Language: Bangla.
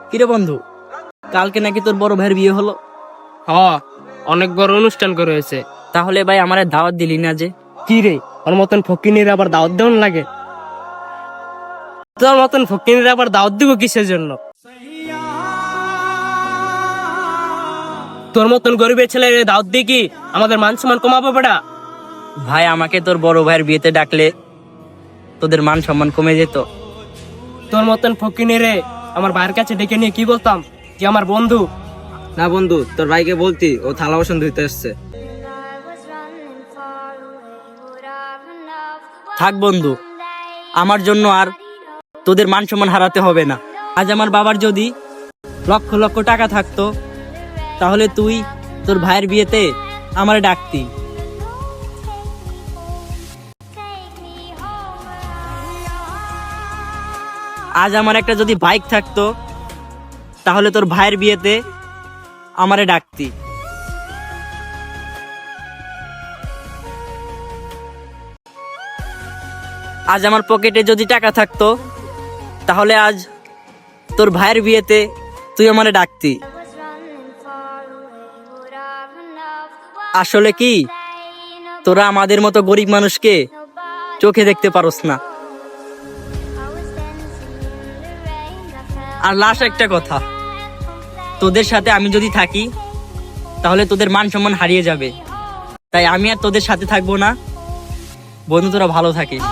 কিরে বন্ধু, কালকে নাকি তোর বড় ভাইয়ের বিয়ে হলো? অনেক বড় অনুষ্ঠান করে হয়েছে। তাহলে ভাই আমারে দাওয়াত দিলি না যে? কি রে, ওর মতন ফকিনের আবার দাওয়াত দেওয়ান লাগে? তোর মতন ফকিনের আবার দাওয়াত দিব কিসের জন্য? তোর মতন গরিবের ছেলে দাওয়াত দিয়ে কি আমাদের মান সম্মান কমাবো বেটা? ভাই আমাকে তোর বড় ভাইয়ের বিয়েতে ডাকলে তোদের মান সম্মান কমে যেত। তোর মতন ফকিনের আমার ভাইয়ের কাছে ডেকে নিয়ে কি বলতাম যে আমার বন্ধু? না বন্ধু, তোর ভাইকে বলতি ও থালা বাসন ধুইতে আসছে। থাক বন্ধু, আমার জন্য আর তোদের মান সম্মান হারাতে হবে না। আজ আমার বাবার যদি লক্ষ লক্ষ টাকা থাকতো তাহলে তুই তোর ভাইয়ের বিয়েতে আমারে ডাকতি। আজ আমার একটা যদি বাইক থাকতো তাহলে তোর ভাইয়ের বিয়েতে আমারে ডাকতি। আজ আমার পকেটে যদি টাকা থাকতো তাহলে আজ তোর ভাইয়ের বিয়েতে তুই আমারে ডাকতি। আসলে কি তোরা আমাদের মতো গরিব মানুষকে চোখে দেখতে পারোস না। আর লাস্ট একটা কথা, তোদের সাথে আমি যদি থাকি তাহলে তোদের মান সম্মান হারিয়ে যাবে, তাই আমি আর তোদের সাথে থাকবো না। বন্ধু, তোরা ভালো থাকিস।